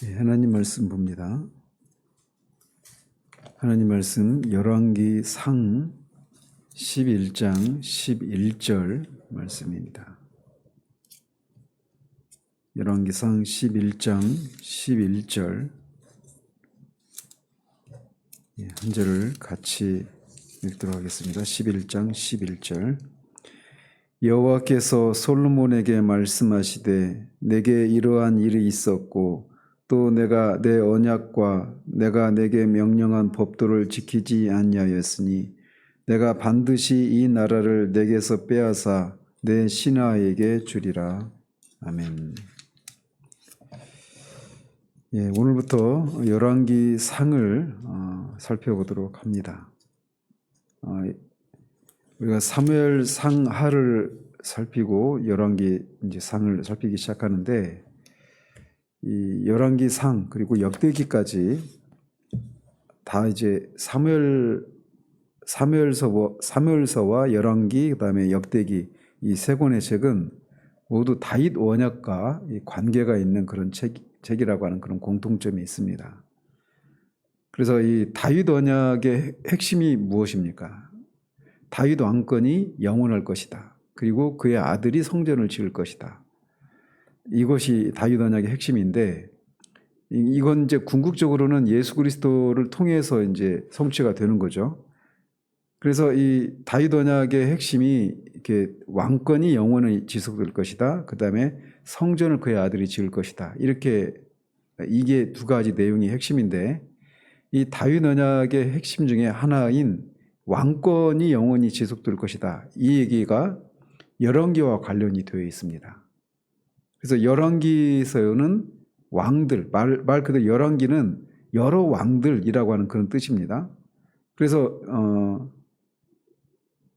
하나님 말씀 봅니다. 하나님 말씀 열왕기상 11장 11절 말씀입니다. 열왕기상 11장 11절 한 절을 같이 읽도록 하겠습니다. 11장 11절 여호와께서 솔로몬에게 말씀하시되 내게 이러한 일이 있었고 또 내가 내 언약과 내가 내게 명령한 법도를 지키지 아니하였으니 내가 반드시 이 나라를 내게서 빼앗아 내 신하에게 주리라. 아멘. 오늘부터 열왕기상을 살펴보도록 합니다. 우리가 사무엘상하를 살피고 열왕기 이제 상을 살피기 시작하는데 이 열왕기상 그리고 역대기까지 다 이제 사무엘서와 열왕기 그다음에 역대기 이 세 권의 책은 모두 다윗 원약과 관계가 있는 그런 책이라고 하는 그런 공통점이 있습니다. 그래서 이 다윗 원약의 핵심이 무엇입니까? 다윗 왕권이 영원할 것이다. 그리고 그의 아들이 성전을 지을 것이다. 이것이 다윗 언약의 핵심인데 이건 이제 궁극적으로는 예수 그리스도를 통해서 이제 성취가 되는 거죠. 그래서 이 다윗 언약의 핵심이 이렇게 왕권이 영원히 지속될 것이다. 그다음에 성전을 그의 아들이 지을 것이다. 이렇게 이게 두 가지 내용이 핵심인데 이 다윗 언약의 핵심 중에 하나인 왕권이 영원히 지속될 것이다. 이 얘기가 열왕기와 관련이 되어 있습니다. 그래서 열왕기서는 왕들, 말 그대로 열왕기는 여러 왕들이라고 하는 그런 뜻입니다. 그래서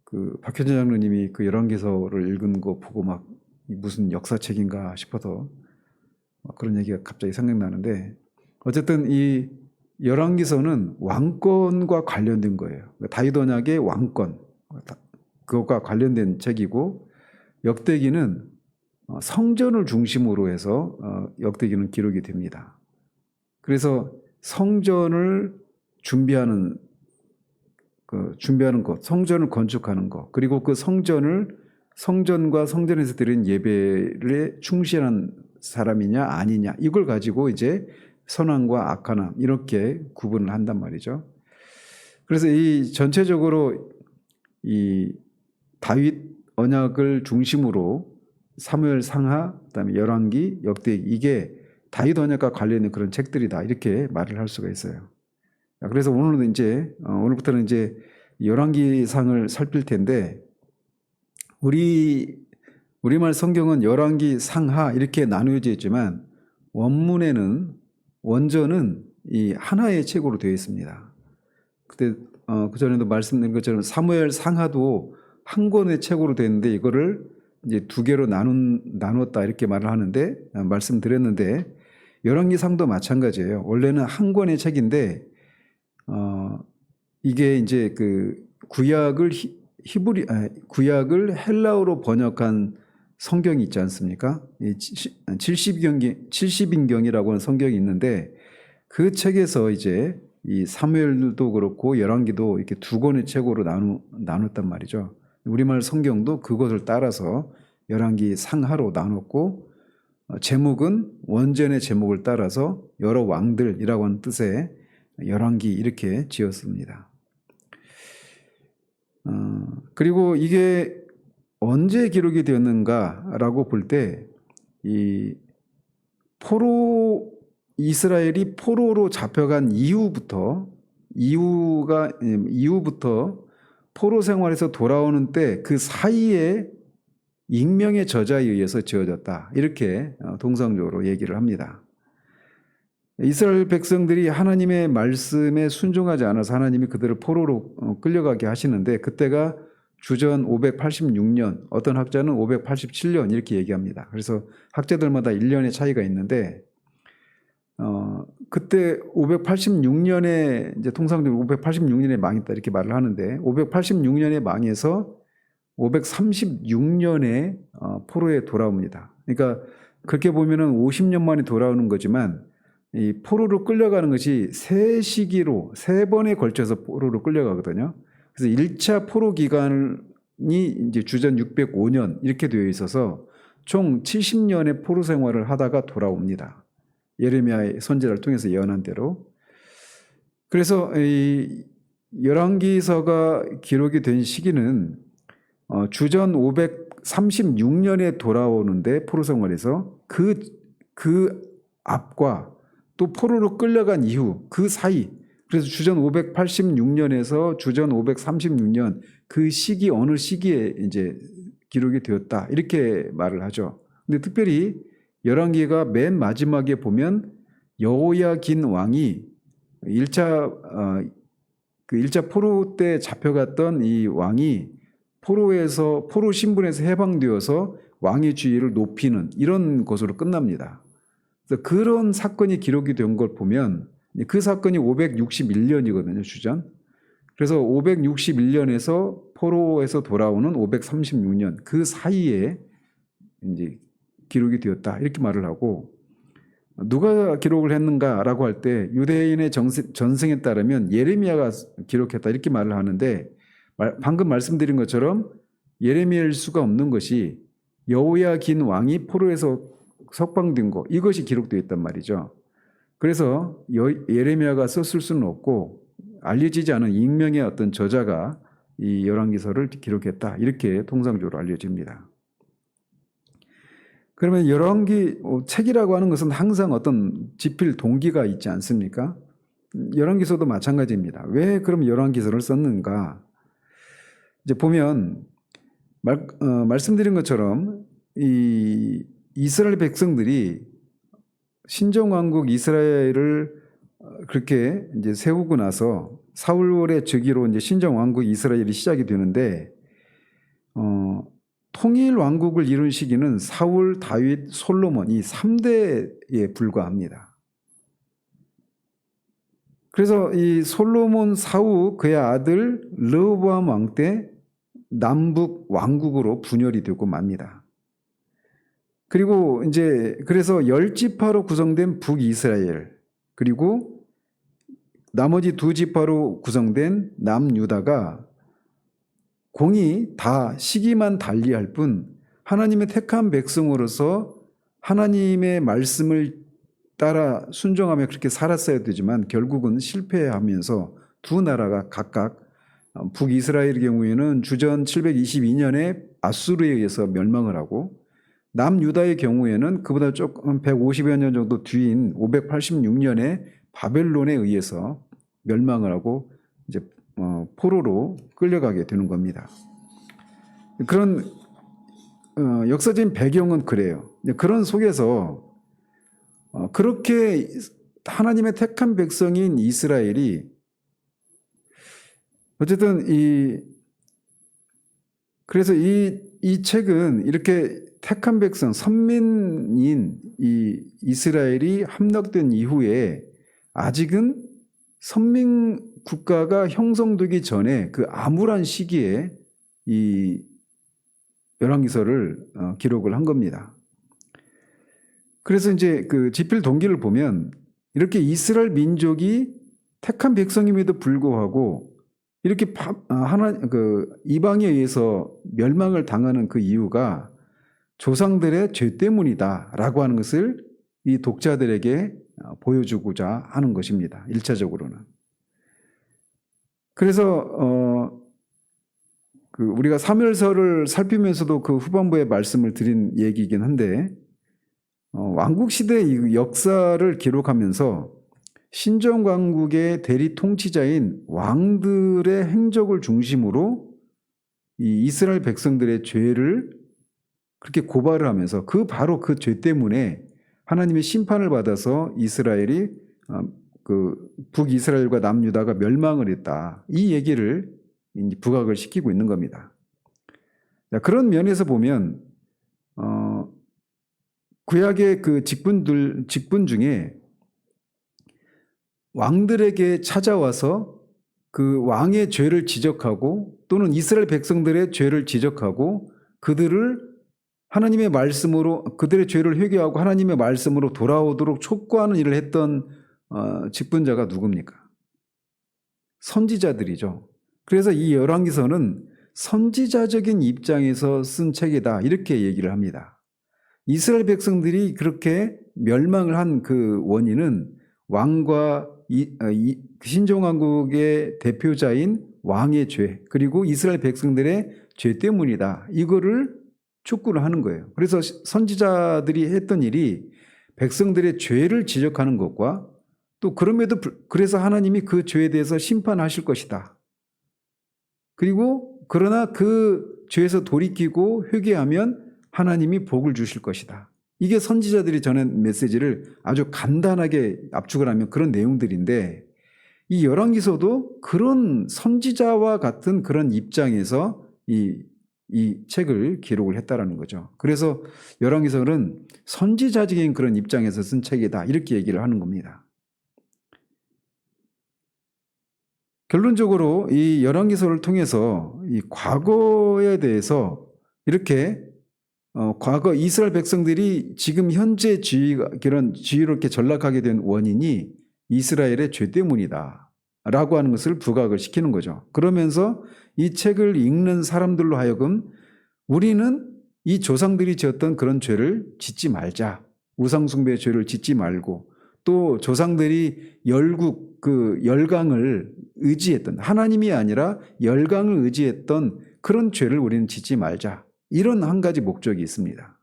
그 박현재 장로님이 그 열왕기서를 읽은 거 보고 막 무슨 역사책인가 싶어서 그런 얘기가 갑자기 생각나는데 어쨌든 이 열왕기서는 왕권과 관련된 거예요. 다윗 언약의 왕권, 그것과 관련된 책이고 역대기는 성전을 중심으로 해서 역대기는 기록이 됩니다. 그래서 성전을 준비하는 것, 성전을 건축하는 것, 그리고 그 성전과 성전에서 드린 예배에 충실한 사람이냐 아니냐 이걸 가지고 이제 선함과 악함 이렇게 구분을 한단 말이죠. 그래서 이 전체적으로 이 다윗 언약을 중심으로 사무엘 상하, 그다음에 열왕기, 역대기 이게 다윗 언약과 관련된 그런 책들이다 이렇게 말을 할 수가 있어요. 그래서 오늘부터는 이제 열왕기상을 살필 텐데 우리말 성경은 열왕기 상하 이렇게 나누어져 있지만 원전은 이 하나의 책으로 되어 있습니다. 그때 그전에도 말씀드린 것처럼 사무엘 상하도 한 권의 책으로 되어 있는데 이거를 이제 두 개로 나눴다 이렇게 말을 하는데 말씀드렸는데 열왕기상도 마찬가지예요. 원래는 한 권의 책인데 이게 이제 그 구약을 헬라어로 번역한 성경이 있지 않습니까? 70인경이라고 하는 성경이 있는데 그 책에서 이제 이 사무엘도 그렇고 열왕기도 이렇게 두 권의 책으로 나눴단 말이죠. 우리말 성경도 그것을 따라서 열왕기 상하로 나눴고 제목은 원전의 제목을 따라서 여러 왕들이라고 하는 뜻의 열왕기 이렇게 지었습니다. 그리고 이게 언제 기록이 되었는가라고 볼 때 이 이스라엘이 포로로 잡혀간 이후부터 포로 생활에서 돌아오는 때 그 사이에 익명의 저자에 의해서 지어졌다. 이렇게 통상적으로 얘기를 합니다. 이스라엘 백성들이 하나님의 말씀에 순종하지 않아서 하나님이 그들을 포로로 끌려가게 하시는데 그때가 주전 586년, 어떤 학자는 587년 이렇게 얘기합니다. 그래서 학자들마다 1년의 차이가 있는데 그때 586년에 이제 통상적으로 586년에 망했다 이렇게 말을 하는데 586년에 망해서 536년에 포로에 돌아옵니다. 그러니까 그렇게 보면은 50년 만에 돌아오는 거지만 이 포로로 끌려가는 것이 세 시기로 세 번에 걸쳐서 포로로 끌려가거든요. 그래서 1차 포로 기간이 이제 주전 605년 이렇게 되어 있어서 총 70년의 포로 생활을 하다가 돌아옵니다. 예레미야의 선지자를 통해서 예언한 대로. 그래서 이 열왕기서가 기록이 된 시기는 주전 536년에 돌아오는데 포로 생활에서 그 앞과 또 포로로 끌려간 이후 그 사이, 그래서 주전 586년에서 주전 536년 그 시기 어느 시기에 이제 기록이 되었다 이렇게 말을 하죠. 근데 특별히 열왕기가 맨 마지막에 보면 여호야긴 왕이 1차 포로 때 잡혀갔던 이 왕이 포로 신분에서 해방되어서 왕의 지위를 높이는 이런 것으로 끝납니다. 그래서 그런 사건이 기록이 된 걸 보면 그 사건이 561년이거든요, 주전. 그래서 561년에서 포로에서 돌아오는 536년 그 사이에 이제 기록이 되었다 이렇게 말을 하고, 누가 기록을 했는가라고 할 때 유대인의 전승에 따르면 예레미야가 기록했다 이렇게 말을 하는데, 방금 말씀드린 것처럼 예레미야일 수가 없는 것이 여호야긴 왕이 포로에서 석방된 거 이것이 기록되어 있단 말이죠. 그래서 예레미야가 썼을 수는 없고 알려지지 않은 익명의 어떤 저자가 이 열왕기서를 기록했다 이렇게 통상적으로 알려집니다. 그러면 열왕기 책이라고 하는 것은 항상 어떤 집필 동기가 있지 않습니까? 열왕기서도 마찬가지입니다. 왜 그럼 열왕기서를 썼는가? 이제 보면 말씀드린 것처럼 이 이스라엘 백성들이 신정왕국 이스라엘을 그렇게 이제 세우고 나서 사울의 즉위로 이제 신정왕국 이스라엘이 시작이 되는데, 통일 왕국을 이룬 시기는 사울, 다윗, 솔로몬 이 3대에 불과합니다. 그래서 이 솔로몬 사후 그의 아들 르호보암 왕 때 남북 왕국으로 분열이 되고 맙니다. 그리고 이제 그래서 10지파로 구성된 북이스라엘, 그리고 나머지 2지파로 구성된 남유다가 공이 다 시기만 달리할 뿐 하나님의 택한 백성으로서 하나님의 말씀을 따라 순종하며 그렇게 살았어야 되지만 결국은 실패하면서 두 나라가 각각, 북이스라엘의 경우에는 주전 722년에 아수르에 의해서 멸망을 하고, 남유다의 경우에는 그보다 조금 150여 년 정도 뒤인 586년에 바벨론에 의해서 멸망을 하고 이제 포로로 끌려가게 되는 겁니다. 그런 역사적인 배경은 그래요. 그런 속에서 그렇게 하나님의 택한 백성인 이스라엘이 어쨌든 그래서 이 책은 이렇게 택한 백성, 선민인 이 이스라엘이 함락된 이후에 아직은 선민 국가가 형성되기 전에 그 암울한 시기에 이 열왕기서를 기록을 한 겁니다. 그래서 이제 그 집필 동기를 보면 이렇게 이스라엘 민족이 택한 백성임에도 불구하고 이렇게 이방에 의해서 멸망을 당하는 그 이유가 조상들의 죄 때문이다라고 하는 것을 이 독자들에게 보여주고자 하는 것입니다. 1차적으로는. 그래서 우리가 사무엘서를 살피면서도 그 후반부에 말씀을 드린 얘기이긴 한데, 왕국 시대의 역사를 기록하면서 신정왕국의 대리 통치자인 왕들의 행적을 중심으로 이 이스라엘 백성들의 죄를 그렇게 고발을 하면서 바로 그 죄 때문에 하나님의 심판을 받아서 이스라엘이 북이스라엘과 남유다가 멸망을 했다. 이 얘기를 이제 부각을 시키고 있는 겁니다. 그런 면에서 보면 구약의 그 직분 중에 왕들에게 찾아와서 그 왕의 죄를 지적하고 또는 이스라엘 백성들의 죄를 지적하고 그들을 하나님의 말씀으로 그들의 죄를 회개하고 하나님의 말씀으로 돌아오도록 촉구하는 일을 했던 직분자가 누굽니까? 선지자들이죠. 그래서 이 열왕기서는 선지자적인 입장에서 쓴 책이다 이렇게 얘기를 합니다. 이스라엘 백성들이 그렇게 멸망을 한 그 원인은 왕과 신종왕국의 대표자인 왕의 죄 그리고 이스라엘 백성들의 죄 때문이다. 이거를 촉구를 하는 거예요. 그래서 선지자들이 했던 일이 백성들의 죄를 지적하는 것과 또 그래서 하나님이 그 죄에 대해서 심판하실 것이다. 그리고 그러나 그 죄에서 돌이키고 회개하면 하나님이 복을 주실 것이다. 이게 선지자들이 전한 메시지를 아주 간단하게 압축을 하면 그런 내용들인데 이 열왕기서도 그런 선지자와 같은 그런 입장에서 이 책을 기록을 했다라는 거죠. 그래서 열왕기서는 선지자적인 그런 입장에서 쓴 책이다 이렇게 얘기를 하는 겁니다. 결론적으로 이 열왕기서를 통해서 이 과거에 대해서 이렇게 과거 이스라엘 백성들이 지금 현재 그런 지위로 이렇게 전락하게 된 원인이 이스라엘의 죄 때문이다 라고 하는 것을 부각을 시키는 거죠. 그러면서 이 책을 읽는 사람들로 하여금 우리는 이 조상들이 지었던 그런 죄를 짓지 말자. 우상숭배의 죄를 짓지 말고 또 조상들이 열강을 의지했던 하나님이 아니라 열강을 의지했던 그런 죄를 우리는 짓지 말자. 이런 한 가지 목적이 있습니다.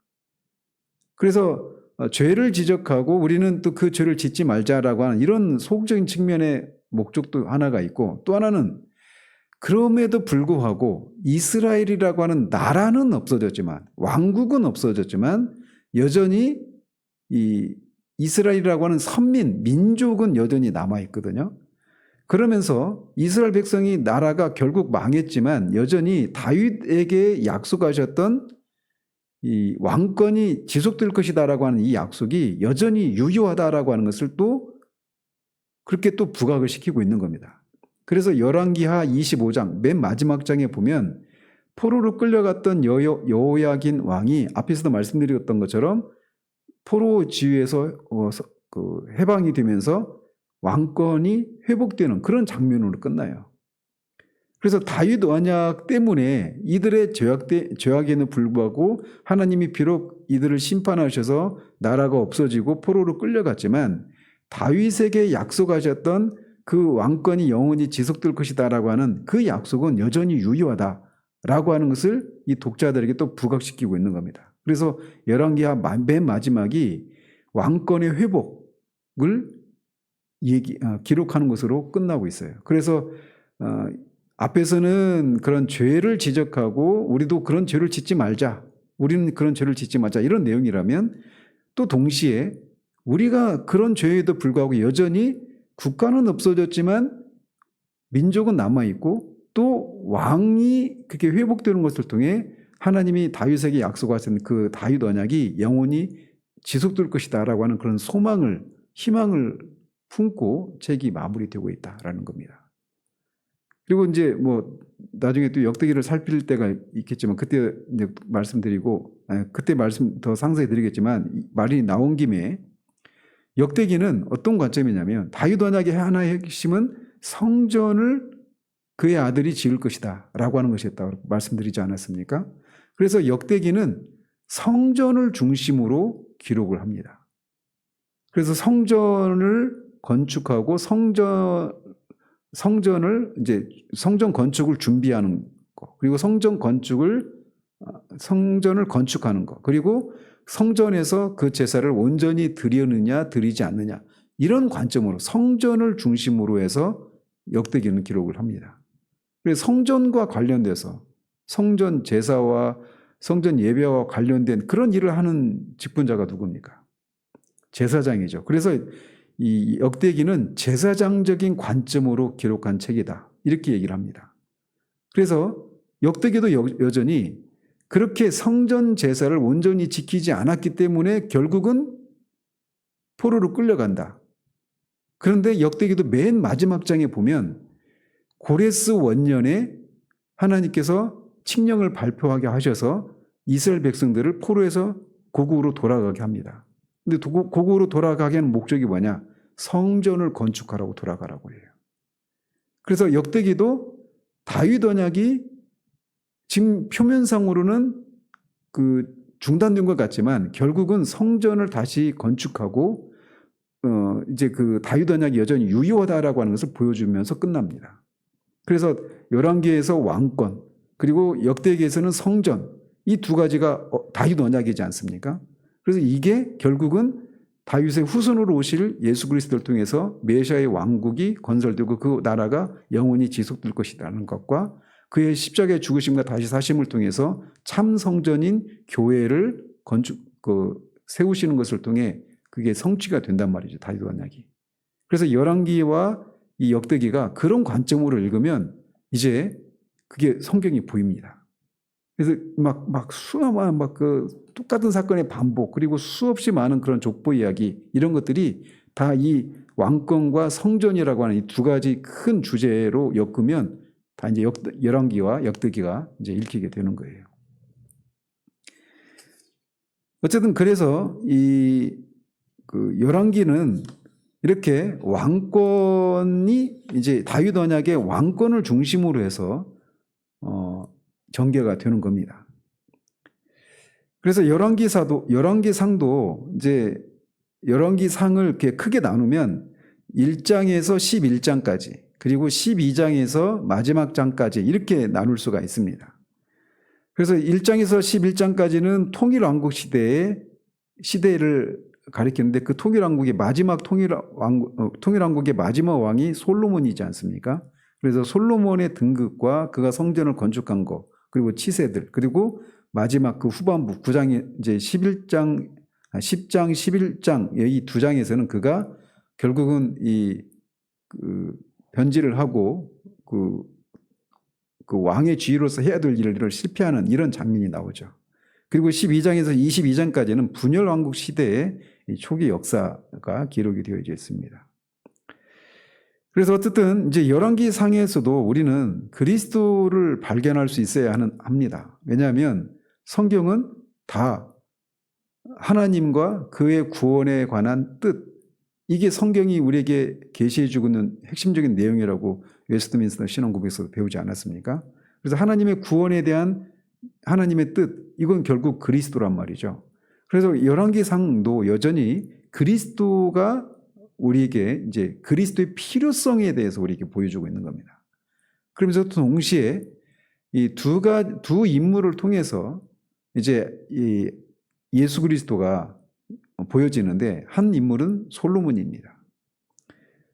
그래서 죄를 지적하고 우리는 또 그 죄를 짓지 말자라고 하는 이런 소극적인 측면의 목적도 하나가 있고 또 하나는 그럼에도 불구하고 이스라엘이라고 하는 나라는 없어졌지만 왕국은 없어졌지만 여전히 이 이스라엘이라고 하는 선민, 민족은 여전히 남아있거든요. 그러면서 이스라엘 백성이 나라가 결국 망했지만 여전히 다윗에게 약속하셨던 이 왕권이 지속될 것이다라고 하는 이 약속이 여전히 유효하다라고 하는 것을 또 그렇게 또 부각을 시키고 있는 겁니다. 그래서 열왕기하 25장 맨 마지막 장에 보면 포로로 끌려갔던 여호야긴 왕이 앞에서도 말씀드렸던 것처럼 포로 지위에서 해방이 되면서 왕권이 회복되는 그런 장면으로 끝나요. 그래서 다윗 언약 때문에 이들의 죄악에는 불구하고 하나님이 비록 이들을 심판하셔서 나라가 없어지고 포로로 끌려갔지만 다윗에게 약속하셨던 그 왕권이 영원히 지속될 것이다라고 하는 그 약속은 여전히 유효하다라고 하는 것을 이 독자들에게 또 부각시키고 있는 겁니다. 그래서 열왕기하 맨 마지막이 왕권의 회복을 기록하는 것으로 끝나고 있어요. 그래서 앞에서는 그런 죄를 지적하고 우리도 그런 죄를 짓지 말자. 우리는 그런 죄를 짓지 말자. 이런 내용이라면 또 동시에 우리가 그런 죄에도 불구하고 여전히 국가는 없어졌지만 민족은 남아있고 또 왕이 그렇게 회복되는 것을 통해 하나님이 다윗에게 약속하신 그 다윗 언약이 영원히 지속될 것이다라고 하는 그런 소망을, 희망을 품고 책이 마무리되고 있다라는 겁니다. 그리고 이제 뭐 나중에 또 역대기를 살필 때가 있겠지만 그때 이제 그때 말씀 더 상세히 드리겠지만 말이 나온 김에 역대기는 어떤 관점이냐면 다윗 언약의 하나의 핵심은 성전을 그의 아들이 지을 것이다 라고 하는 것이었다고 말씀드리지 않았습니까? 그래서 역대기는 성전을 중심으로 기록을 합니다. 그래서 성전을 건축하고 성전을 이제 성전 건축을 준비하는 거, 그리고 성전을 건축하는 거, 그리고 성전에서 그 제사를 온전히 드리느냐 드리지 않느냐 이런 관점으로 성전을 중심으로 해서 역대기는 기록을 합니다. 그래서 성전과 관련돼서 성전 제사와 성전 예배와 관련된 그런 일을 하는 직분자가 누굽니까? 제사장이죠. 그래서 이 역대기는 제사장적인 관점으로 기록한 책이다. 이렇게 얘기를 합니다. 그래서 역대기도 여전히 그렇게 성전 제사를 온전히 지키지 않았기 때문에 결국은 포로로 끌려간다. 그런데 역대기도 맨 마지막 장에 보면 고레스 원년에 하나님께서 칙령을 발표하게 하셔서 이스라엘 백성들을 포로에서 고국으로 돌아가게 합니다. 근데 고국으로 돌아가게 하는 목적이 뭐냐? 성전을 건축하라고 돌아가라고 해요. 그래서 역대기도 다윗 언약이 지금 표면상으로는 중단된 것 같지만 결국은 성전을 다시 건축하고 이제 다윗 언약이 여전히 유효하다라고 하는 것을 보여주면서 끝납니다. 그래서 열왕기에서 왕권, 그리고 역대기에서는 성전, 이 두 가지가 다윗 언약이지 않습니까? 그래서 이게 결국은 다윗의 후손으로 오실 예수 그리스도를 통해서 메시아의 왕국이 건설되고 그 나라가 영원히 지속될 것이라는 것과 그의 십자가의 죽으심과 다시 사심을 통해서 참 성전인 교회를 세우시는 것을 통해 그게 성취가 된단 말이죠. 다윗 언약이. 그래서 열왕기와 이 역대기가 그런 관점으로 읽으면 이제 그게 성경이 보입니다. 그래서 수많은 똑같은 사건의 반복, 그리고 수없이 많은 그런 족보 이야기, 이런 것들이 다 이 왕권과 성전이라고 하는 이 두 가지 큰 주제로 엮으면 다 이제 열왕기와 역대기가 이제 읽히게 되는 거예요. 어쨌든 그래서 이 열왕기는 이렇게 왕권이 이제 다윗 언약의 왕권을 중심으로 해서 전개가 되는 겁니다. 그래서 열왕기상도 이제 열왕기상을 이렇게 크게 나누면 1장에서 11장까지, 그리고 12장에서 마지막 장까지 이렇게 나눌 수가 있습니다. 그래서 1장에서 11장까지는 통일왕국 시대를 가리키는데 그 통일왕국의 마지막 통일왕국의 마지막 왕이 솔로몬이지 않습니까? 그래서 솔로몬의 등극과 그가 성전을 건축한 것, 그리고 치세들, 그리고 마지막 그 후반부 9장에 이제 10장, 11장 이 두 장에서는 그가 결국은 변질을 하고 그 왕의 지위로서 해야 될 일을 실패하는 이런 장면이 나오죠. 그리고 12장에서 22장까지는 분열 왕국 시대의 초기 역사가 기록이 되어져 있습니다. 그래서 어쨌든 이제 열왕기 상에서도 우리는 그리스도를 발견할 수 있어야 합니다. 왜냐하면 성경은 다 하나님과 그의 구원에 관한 뜻, 이게 성경이 우리에게 계시해주고 있는 핵심적인 내용이라고 웨스트민스터 신앙고백에서 배우지 않았습니까? 그래서 하나님의 구원에 대한 하나님의 뜻, 이건 결국 그리스도란 말이죠. 그래서 열왕기상도 여전히 그리스도가 우리에게 이제 그리스도의 필요성에 대해서 우리에게 보여주고 있는 겁니다. 그러면서 동시에 이 두 인물을 통해서 이제 이 예수 그리스도가 보여지는데 한 인물은 솔로몬입니다.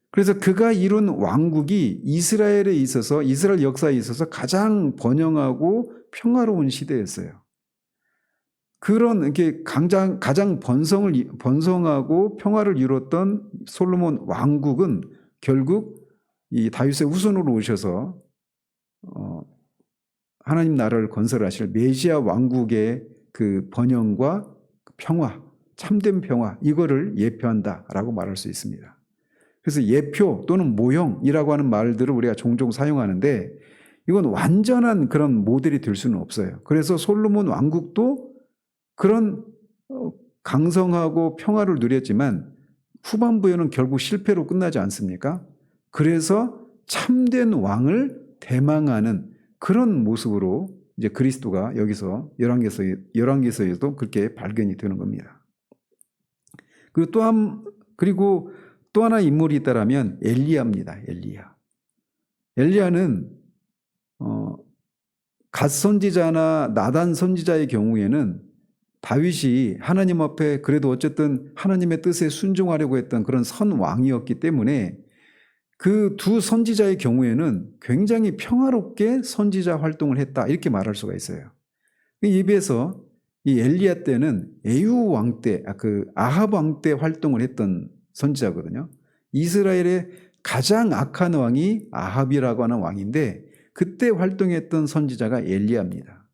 그래서 그가 이룬 왕국이 이스라엘에 있어서, 이스라엘 역사에 있어서 가장 번영하고 평화로운 시대였어요. 그런 이렇게 가장 번성하고 평화를 이뤘던 솔로몬 왕국은 결국 이 다윗의 후손으로 오셔서 하나님 나라를 건설하실 메시아 왕국의 그 번영과 평화, 참된 평화, 이거를 예표한다라고 말할 수 있습니다. 그래서 예표 또는 모형이라고 하는 말들을 우리가 종종 사용하는데 이건 완전한 그런 모델이 될 수는 없어요. 그래서 솔로몬 왕국도 그런 강성하고 평화를 누렸지만 후반부에는 결국 실패로 끝나지 않습니까? 그래서 참된 왕을 대망하는 그런 모습으로 이제 그리스도가 여기서 열왕기서에도 그렇게 발견이 되는 겁니다. 그리고 또 하나 인물이 있다라면 엘리야입니다. 엘리야는 갓 선지자나 나단 선지자의 경우에는 다윗이 하나님 앞에 그래도 어쨌든 하나님의 뜻에 순종하려고 했던 그런 선 왕이었기 때문에 그 두 선지자의 경우에는 굉장히 평화롭게 선지자 활동을 했다, 이렇게 말할 수가 있어요. 이에 비해서 이 엘리야 때는 에후 왕 때, 아합 왕 때 활동을 했던 선지자거든요. 이스라엘의 가장 악한 왕이 아합이라고 하는 왕인데 그때 활동했던 선지자가 엘리야입니다.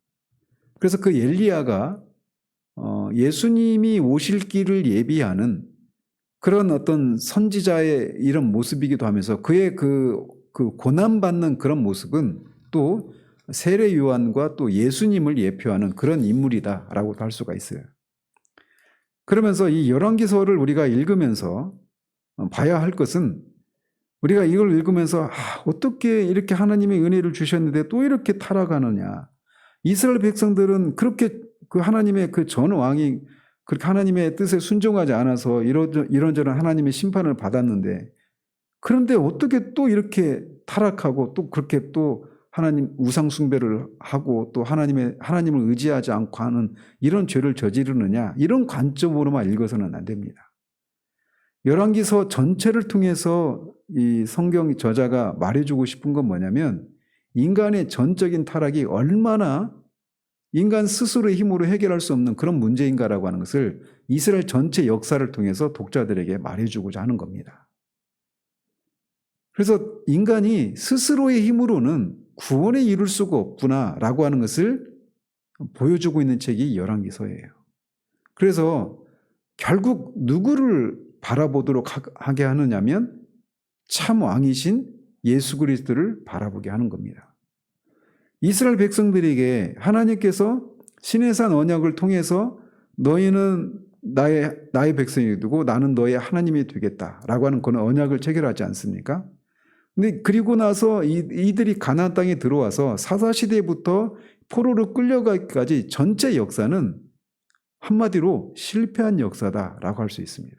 그래서 그 엘리야가 예수님이 오실 길을 예비하는 그런 어떤 선지자의 이런 모습이기도 하면서 그의 그 고난받는 그런 모습은 또 세례 요한과 또 예수님을 예표하는 그런 인물이다라고도 할 수가 있어요. 그러면서 이 열왕기서를 우리가 읽으면서 봐야 할 것은, 우리가 이걸 읽으면서 어떻게 이렇게 하나님의 은혜를 주셨는데 또 이렇게 타락하느냐. 이스라엘 백성들은 그렇게 그 하나님의 그 전 왕이 그렇게 하나님의 뜻에 순종하지 않아서 이런저런 하나님의 심판을 받았는데, 그런데 어떻게 또 이렇게 타락하고 또 그렇게 또 하나님 우상 숭배를 하고 또 하나님을 의지하지 않고 하는 이런 죄를 저지르느냐, 이런 관점으로만 읽어서는 안 됩니다. 열왕기서 전체를 통해서 이 성경 저자가 말해주고 싶은 건 뭐냐면, 인간의 전적인 타락이 얼마나 인간 스스로의 힘으로 해결할 수 없는 그런 문제인가라고 하는 것을 이스라엘 전체 역사를 통해서 독자들에게 말해주고자 하는 겁니다. 그래서 인간이 스스로의 힘으로는 구원에 이룰 수가 없구나라고 하는 것을 보여주고 있는 책이 열왕기서예요. 그래서 결국 누구를 바라보도록 하게 하느냐면 참 왕이신 예수 그리스도를 바라보게 하는 겁니다. 이스라엘 백성들에게 하나님께서 시내산 언약을 통해서 너희는 나의 백성이 되고 나는 너의 하나님이 되겠다라고 하는 그런 언약을 체결하지 않습니까? 근데 그리고 나서 이들이 가나안 땅에 들어와서 사사시대부터 포로로 끌려가기까지 전체 역사는 한마디로 실패한 역사다라고 할 수 있습니다.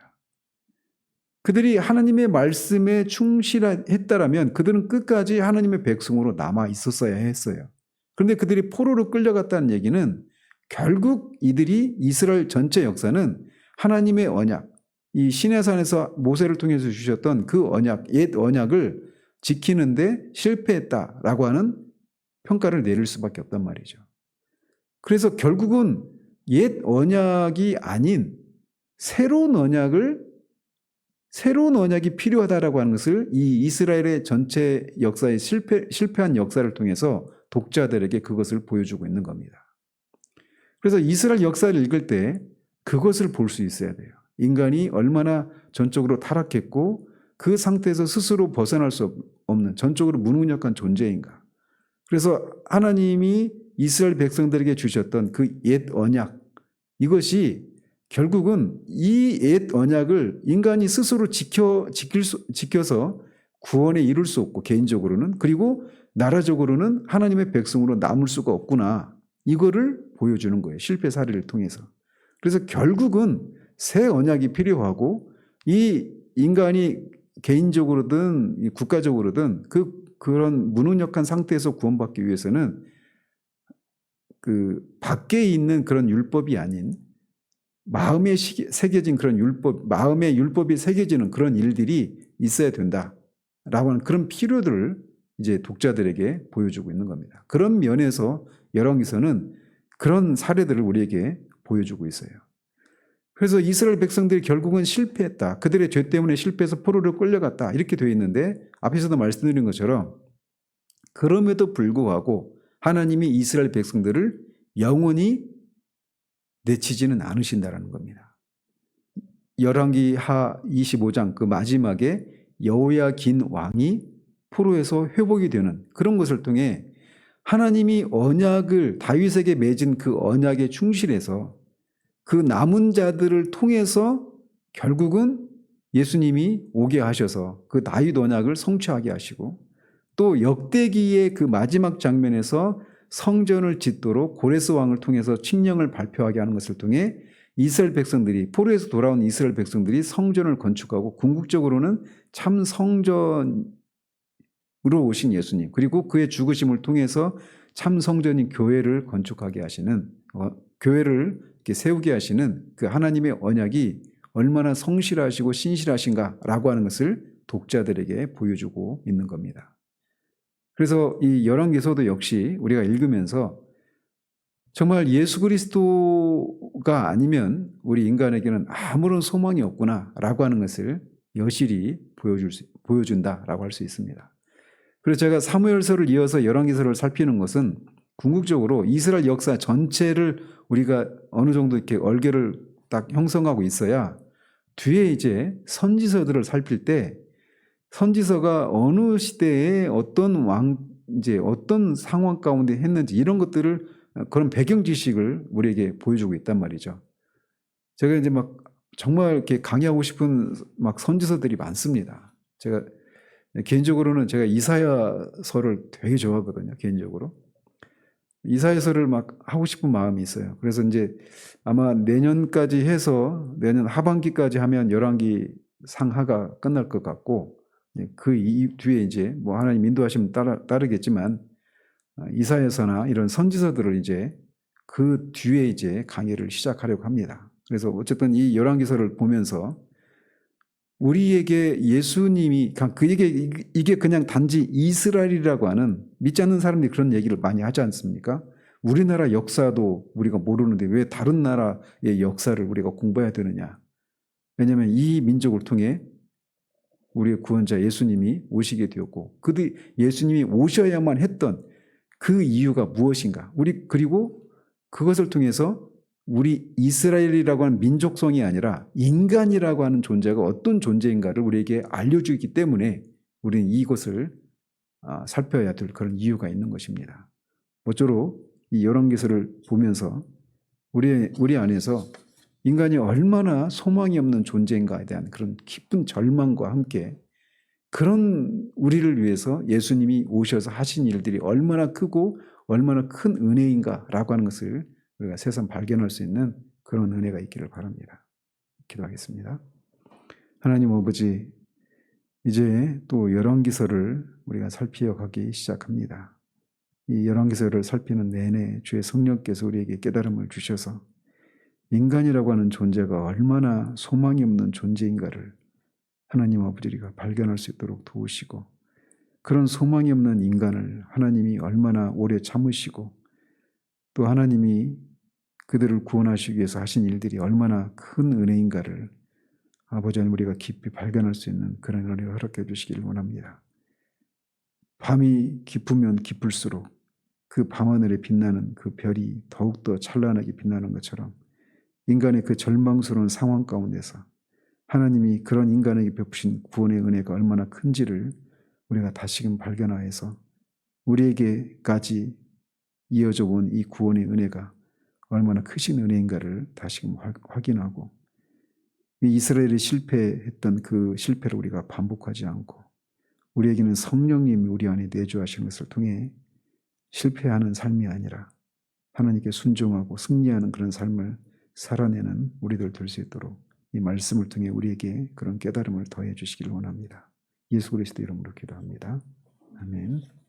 그들이 하나님의 말씀에 충실했다라면 그들은 끝까지 하나님의 백성으로 남아 있었어야 했어요. 그런데 그들이 포로로 끌려갔다는 얘기는 결국 이들이 이스라엘 전체 역사는 하나님의 언약, 이 시내산에서 모세를 통해서 주셨던 그 언약, 옛 언약을 지키는데 실패했다라고 하는 평가를 내릴 수밖에 없단 말이죠. 그래서 결국은 옛 언약이 아닌 새로운 언약이 필요하다라고 하는 것을 이 이스라엘의 전체 역사의 실패한 역사를 통해서 독자들에게 그것을 보여주고 있는 겁니다. 그래서 이스라엘 역사를 읽을 때 그것을 볼 수 있어야 돼요. 인간이 얼마나 전적으로 타락했고 그 상태에서 스스로 벗어날 수 없는 전적으로 무능력한 존재인가. 그래서 하나님이 이스라엘 백성들에게 주셨던 그 옛 언약, 이것이 결국은 이 옛 언약을 인간이 스스로 지켜서 구원에 이룰 수 없고 개인적으로는, 그리고 나라적으로는 하나님의 백성으로 남을 수가 없구나, 이거를 보여주는 거예요. 실패 사례를 통해서. 그래서 결국은 새 언약이 필요하고 이 인간이 개인적으로든 국가적으로든 그런 무능력한 상태에서 구원받기 위해서는 그 밖에 있는 그런 율법이 아닌 마음에 새겨진 그런 율법, 마음의 율법이 새겨지는 그런 일들이 있어야 된다라고 하는 그런 필요들을 이제 독자들에게 보여주고 있는 겁니다. 그런 면에서 열왕기서는 그런 사례들을 우리에게 보여주고 있어요. 그래서 이스라엘 백성들이 결국은 실패했다. 그들의 죄 때문에 실패해서 포로로 끌려갔다. 이렇게 되어 있는데 앞에서도 말씀드린 것처럼 그럼에도 불구하고 하나님이 이스라엘 백성들을 영원히 내치지는 않으신다라는 겁니다. 열왕기하 25장 그 마지막에 여호야긴 왕이 포로에서 회복이 되는 그런 것을 통해 하나님이 언약을 다윗에게 맺은 그 언약에 충실해서 그 남은 자들을 통해서 결국은 예수님이 오게 하셔서 그 다윗 언약을 성취하게 하시고, 또 역대기의 그 마지막 장면에서 성전을 짓도록 고레스 왕을 통해서 칙령을 발표하게 하는 것을 통해 이스라엘 백성들이, 포로에서 돌아온 이스라엘 백성들이 성전을 건축하고 궁극적으로는 참 성전으로 오신 예수님, 그리고 그의 죽으심을 통해서 참 성전인 교회를 건축하게 하시는, 교회를 이렇게 세우게 하시는 그 하나님의 언약이 얼마나 성실하시고 신실하신가라고 하는 것을 독자들에게 보여주고 있는 겁니다. 그래서 이 열왕기서도 역시 우리가 읽으면서 정말 예수 그리스도가 아니면 우리 인간에게는 아무런 소망이 없구나라고 하는 것을 여실히 보여준다라고 할 수 있습니다. 그래서 제가 사무엘서를 이어서 열왕기서를 살피는 것은 궁극적으로 이스라엘 역사 전체를 우리가 어느 정도 이렇게 얼개를 딱 형성하고 있어야 뒤에 이제 선지서들을 살필 때 선지서가 어느 시대에 어떤 이제 어떤 상황 가운데 했는지 이런 것들을 그런 배경 지식을 우리에게 보여주고 있단 말이죠. 제가 이제 막 정말 이렇게 강의하고 싶은 막 선지서들이 많습니다. 제가 개인적으로는 제가 이사야서를 되게 좋아하거든요. 개인적으로. 이사야서를 막 하고 싶은 마음이 있어요. 그래서 이제 아마 내년까지 해서 내년 하반기까지 하면 열왕기 상하가 끝날 것 같고 그 뒤에 이제 뭐 하나님 인도하시면 따르겠지만 이사야서나 이런 선지서들을 이제 그 뒤에 이제 강의를 시작하려고 합니다. 그래서 어쨌든 이 열왕기서를 보면서 우리에게 예수님이 이게 그냥 단지 이스라엘이라고 하는 믿지 않는 사람들이 그런 얘기를 많이 하지 않습니까? 우리나라 역사도 우리가 모르는데 왜 다른 나라의 역사를 우리가 공부해야 되느냐? 왜냐하면 이 민족을 통해 우리의 구원자 예수님이 오시게 되었고 예수님이 오셔야만 했던 그 이유가 무엇인가? 그리고 그것을 통해서 우리 이스라엘이라고 하는 민족성이 아니라 인간이라고 하는 존재가 어떤 존재인가를 우리에게 알려주기 때문에 우리는 이것을 살펴야 될 그런 이유가 있는 것입니다. 모쪼록 이 열왕기서를 보면서 우리 안에서 인간이 얼마나 소망이 없는 존재인가에 대한 그런 깊은 절망과 함께 그런 우리를 위해서 예수님이 오셔서 하신 일들이 얼마나 크고 얼마나 큰 은혜인가라고 하는 것을 우리가 새삼 발견할 수 있는 그런 은혜가 있기를 바랍니다. 기도하겠습니다. 하나님 아버지, 이제 또 열왕기서를 우리가 살피어가기 시작합니다. 이 열왕기서를 살피는 내내 주의 성령께서 우리에게 깨달음을 주셔서 인간이라고 하는 존재가 얼마나 소망이 없는 존재인가를 하나님 아버지가 발견할 수 있도록 도우시고 그런 소망이 없는 인간을 하나님이 얼마나 오래 참으시고 또 하나님이 그들을 구원하시기 위해서 하신 일들이 얼마나 큰 은혜인가를 아버지 하나님 우리가 깊이 발견할 수 있는 그런 은혜를 허락해 주시기를 원합니다. 밤이 깊으면 깊을수록 그 밤하늘에 빛나는 그 별이 더욱더 찬란하게 빛나는 것처럼 인간의 그 절망스러운 상황 가운데서 하나님이 그런 인간에게 베푸신 구원의 은혜가 얼마나 큰지를 우리가 다시금 발견하여서 우리에게까지 이어져 온 이 구원의 은혜가 얼마나 크신 은혜인가를 다시금 확인하고 이스라엘이 실패했던 그 실패를 우리가 반복하지 않고 우리에게는 성령님이 우리 안에 내주하신 것을 통해 실패하는 삶이 아니라 하나님께 순종하고 승리하는 그런 삶을 살아내는 우리들 될 수 있도록 이 말씀을 통해 우리에게 그런 깨달음을 더해 주시기를 원합니다. 예수 그리스도 이름으로 기도합니다. 아멘.